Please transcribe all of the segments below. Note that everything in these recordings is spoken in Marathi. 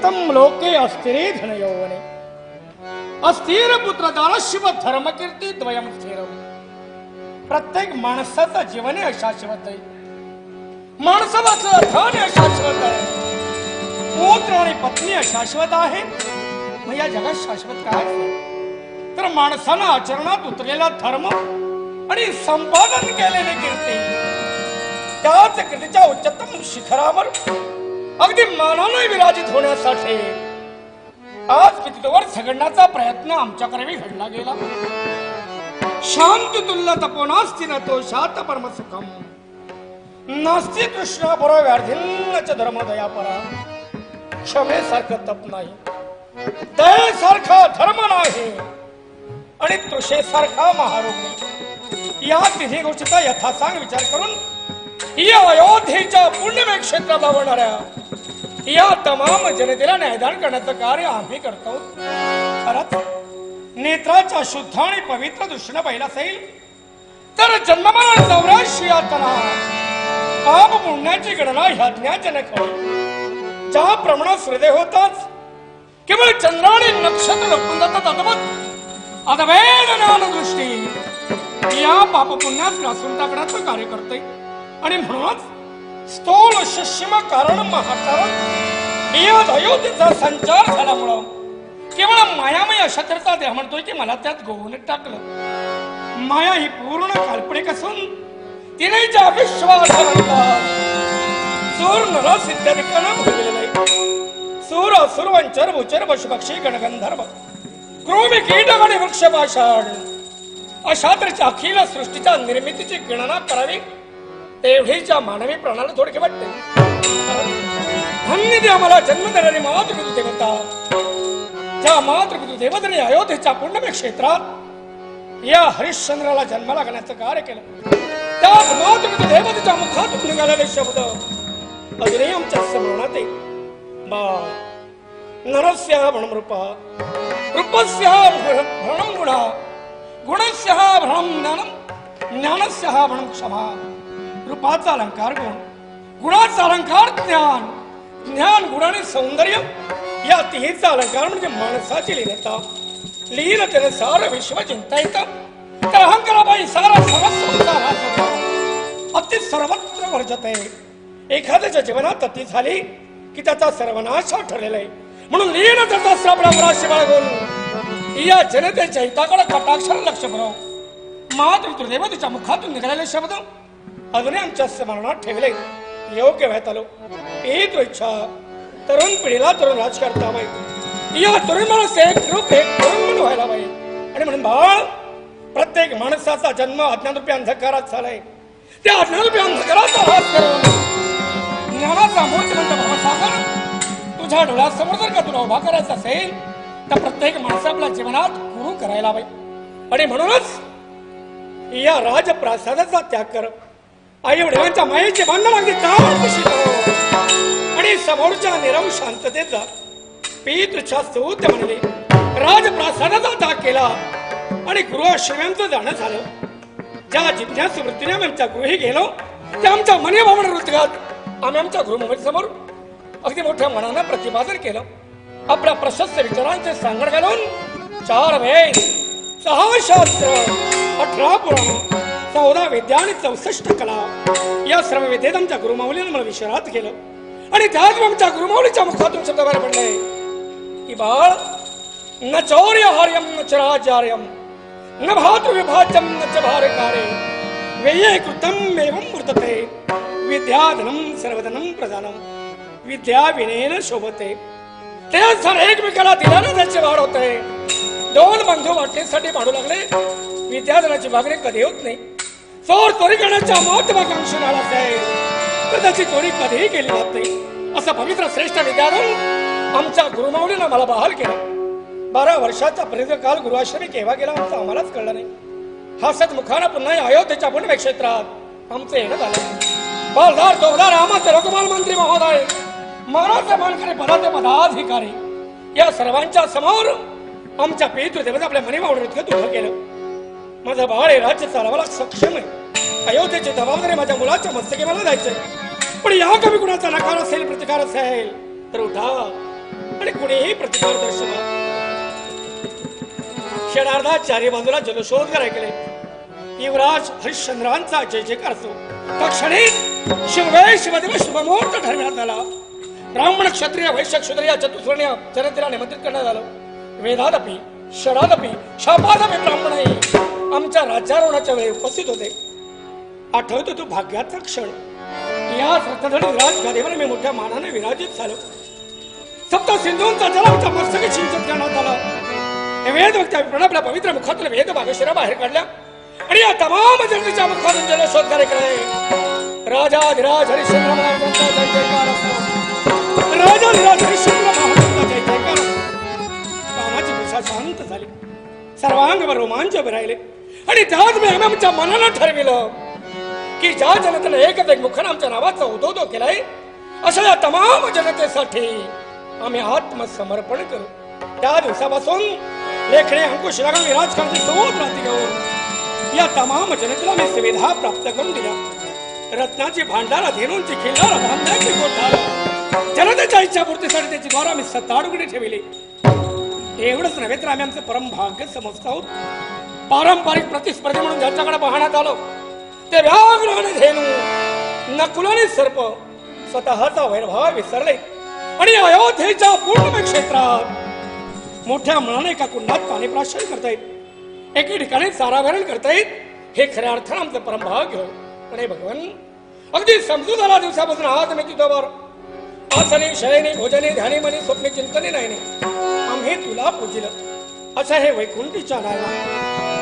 कथम लोके अस्थिरे धन यौवने अस्थिर पुत्र दानशिव धर्म कीर्ती द्वयम स्थिर. प्रत्येक माणसाचं जीवन हे अशाश्वत आहे. माणसाचं धन अशाश्वत आहे. पुत्र आणि पत्नी अशाश्वत आहे. मग या जगात शाश्वत काय तर माणसानं आचरणात उतरलेला धर्म आणि संपादन केलेली कीर्ती. त्याच कीर्तीच्या उच्चतम शिखरावर अगदी मानाने विराजित होण्यासाठी आज कितीवर झगडण्याचा प्रयत्न आमच्याकडे घडला गेला. शांती तुल्य तपोनास्ती न तो शात परम सुखम नास्ती कृष्ण बरो व्याधीनच धर्म दया परा. क्षमेसारखं तप नाही, दयेसारखा धर्म नाही आणि तृषेसारखा महारोग नाही. या तिन्ही गोष्टीचा यथासांग विचार करून या अयोध्येच्या पुण्यमय क्षेत्राला होणाऱ्या या तमाम जनतेला न्यायदान करण्याचं कार्य आम्ही करतो. खरंच नेत्राच्या शुद्ध आणि पवित्र दृष्टीने पाहिला असेल तर जन्ममान 84 यातना पाप पुण्याची गणना ह्या ज्ञानजनक आहे. ज्या प्रमाणात सूर्योदय होताच केवळ चंद्र आणि नक्षत्र लपून जातात अदवेद ज्ञानदृष्टी या पाप पुण्यास ग्रासून टाकण्याचं कार्य करते. आणि म्हणूनच स्थूल सूक्ष्म कारण महाकारण या अयोध्येचा संचार झाल्यामुळं केवळ मायामय अशात्रता देह म्हणतोय की मला त्यात गोवून टाकलं. माया ही पूर्ण काल्पनिक असून तिनेच्या विश्वासानंतर सूर नरस इत्यादिकांना भोगलेलं आहे. सूर असुर वंचर भूचर पशुपक्षी गणगंधर्व क्रोमी कीटक आणि वृक्ष पाषाण अशा तऱ्हेच्या अखिल सृष्टीच्या निर्मितीची गणना करावी तेवढीच्या मानवी प्राणाला थोडके वाटते. धन्य दे आम्हाला जन्म देणारी मातृपितृ देवता. त्या मातृपितृ देवतेने अयोध्येच्या पुण्यमय क्षेत्रात या हरिश्चंद्राला जन्माला घालण्याचं कार्य केलं. त्या मातृपितृ देवतेच्या मुखातून निघालेले शब्द अजूनही आमच्या स्मरणात आहे. नरस्य भ्रम रूपा रूपस्य भ्रम गुणा गुणस्य भ्रम ज्ञानम ज्ञानस्य भ्रम क्षमा. रूपाचा अलंकार गुण, गुणाचा अलंकार ज्ञान, ज्ञान गुण आणि सौंदर्य या तिन्हीचा अलंकार म्हणजे माणसाची लीनता. लीनतेने सारं विश्व चिंता येतं. तर अहंकाराबाई सारा सर्वस्व अति सर्वत्र वर्जते. एखाद्याच्या जीवनात अति झाली की त्याचा सर्वनाश ठरलेला आहे. म्हणून लीनतेचा श्रावणाशी बाळगून या जनतेच्या हिताकडे कटाक्षाने लक्ष पुरव. मातृ देवतेच्या मुखातून निघालेले शब्द अजूनही आमच्या स्मरणात ठेवले. योग्य व्हायत आलो हीच इच्छा तरुण पिढीला तरुण राज करता पाहिजे. या तरुण माणूस एक रूप एक तरुण व्हायला पाहिजे. आणि म्हणून बाळ प्रत्येक माणसाचा जन्म अज्ञानरूपी अंधकारात झालाय. त्या अज्ञानरूपी अंधकाराचा हात करून ज्ञानाचा मूर्तिमंत भावसागर तुझ्या डोळ्यासमोर जर का तुला उभा करायचा असेल तर प्रत्येक माणसा आपल्या जीवनात गुरु करायला पाहिजे. आणि म्हणूनच या राजप्रासादाचा त्याग कर. आई वडिलांच्या मायेची भांडण अगदी आणि समोरच्या निरव शांततेत जा. पितृच्या स्तुत्य म्हणले राजप्रासादाचा त्याग केला आणि गृहाश्रम्यांचं जाणं झालं. ज्या जिज्ञासू वृत्तीने आम्ही आमच्या गृही गेलो त्या आमच्या मनी भावना वृत्तीगात आम्ही आमच्या गृहमंडळीसमोर अगदी मोठ्या मनानं प्रतिपादन केलं. आपल्या प्रशस्त विचारांचे सांगड घालून 4 वेद 6 शास्त्र 18 पुराण 14 विद्या आणि 64 कला या सर्व विद्येत आमच्या गुरुमाऊलीने मला विश्रांत केलं. आणि त्याच आमच्या गुरुमाऊलीच्या मुखातून शब्द बाहेर पडले की बाळ न चौर्य हार्यम न चराचार्यम न भातृविभाज्यम न च भारकारे वेये कृतम एवं वर्तते विद्याधनम सर्वधनम प्रधानम विद्या विनेन शोभते. त्यानुसार एकमेकाला दिल्यानं त्याची वाढ होते. 2 बंधू वाटणीसाठी भांडू लागले. विद्याधनाची मागणी कधी होत नाही. चोर चोरी करण्याच्या महत्वाकांक्षी झाला असेल तर त्याची चोरी कधीही केली जात नाही. असं पवित्र श्रेष्ठ विद्याधन आमच्या गुरुमाऊलीनं मला बहाल केलं. 12 वर्षाचा प्रदीर्घकाल गुरुआश्रमी केव्हा गेला आमचं आम्हालाच कळलं नाही. हसत मुखानं पुन्हा अयोध्येच्या पुण्य क्षेत्रात आमचं येणं झालं. बालदार तोबदार रामाचे लोकपाल मंत्री महोदय महाराज मानकरी पदाचे पदाधिकारी या सर्वांच्या समोर आमच्या पितृदेवता आपल्या मनी मावळीत उभं केलं. माझं बाळ हे राज्य चालवायला सक्षम आहे. अयोध्येची जबाबदारी माझ्या मुलाच्या मस्तकी मला द्यायची. पण या कमी गुणाचा नकार असेल प्रतिकार असेल तर उठा आणि कुणीही प्रतिकार दर्शवा. क्षणार्धात चारी बाजूला जलशोधगार ऐकले. युवराज हरिश्चंद्रांचा जय जयकार असो. तक्षणी शिववेश शिवदेव शुभमुहूर्त ठरविण्यात आला. ब्राह्मण क्षत्रिय वैश्य शूद्र या चतुस्वर्णीय जनतेला निमंत्रित करण्यात आलं. वेदादपी षडादपी शापादपी ब्राह्मणही आमच्या राज्यारोहणाच्या वेळी उपस्थित होते. आठवतो तो भाग्याचा क्षण. या रत्नधडी राजगादीवर मी मोठ्या मानाने विराजित झालो. सप्त सिंधूंचा जल आमच्या मस्तकी सिंचित करण्यात आला. वेद वक्त्या आपल्या पवित्र मुखातून वेद बागेश्वरा बाहेर काढल्या आणि या तमाम जनतेच्या मुखातून जलशोध कार्यक्रम. राजाधिराज हरिश्चंद्र महाराजांचा जय जयकार असो. राजाधिराज हरिश्चंद्र महाराजांचा जय जयकार. कामाची दिशा शांत झाली. सर्वांगवर रोमांच उभे राहिले आणि त्याच मी आमच्या मनानं ठरविलं की ज्या जनतेने एक मुखानं आमच्या नावाचा उदोदो केलाय अशा या तमाम जनतेसाठी आम्ही आत्मसमर्पण करू. त्या दिवसापासून लेखणे अंकुश लगाम राजकारणाची सोबत राहते घेऊन या तमाम जनतेला मी सुविधा प्राप्त करून दिल्या. रत्नाची भांडारा धेनूंची खिल्लार धान्याची कोठार जनतेच्या इच्छापूर्तीसाठी त्याची द्वारा आम्ही सत्ताड उघडी ठेवली. एवढंच नव्हे तर आम्ही आमचं परम भाग्य समजत आहोत. पारंपरिक प्रतिस्पर्धी म्हणून ज्यांच्याकडे पाहण्यात आलो ते व्याघ्र आणि धेनू नकुल आणि सर्प स्वतःचा वैरभाव विसरले आणि अयोध्येच्या पूर्ण क्षेत्रात मोठ्या मनाने एका कुंडात पाणी प्राशन करतायत. एके ठिकाणी चाराभरण करतायत. हे खऱ्या अर्थानं आमचं परमभाग्य होय. आणि भगवान अगदी समजून आला दिवसापासून आज मी तिथवर आसनी शयनी भोजनी ध्यानी मनी स्वप्ने चिंतने नाही आम्ही तुला पूजिलं. असं हे वैकुंठीच्या नावा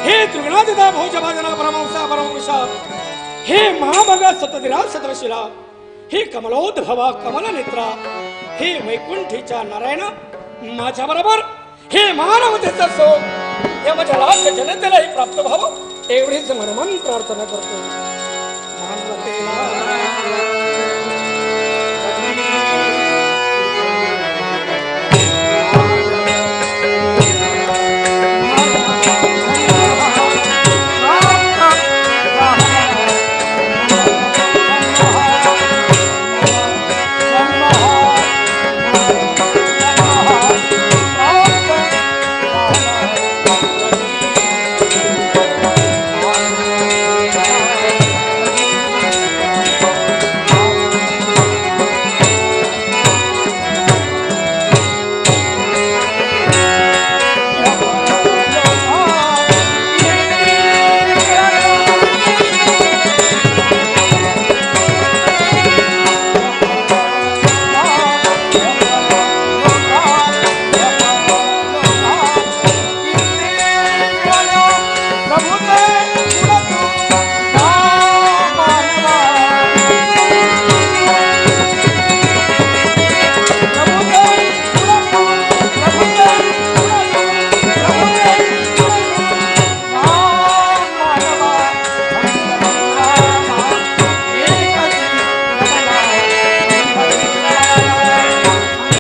हे त्रिगुणातीता भोज भाजना परमंसा परमविशा हे महाभगा सतधिरा सतशिला हे कमलोद्भवा कमल नेत्रा हे वैकुंठीच्या नारायण माझ्या बरोबर हे मानवतेचा सोग या माझ्या लाख जनतेलाही प्राप्त व्हावं एवढीच मनमन प्रार्थना करतो. मानवतेला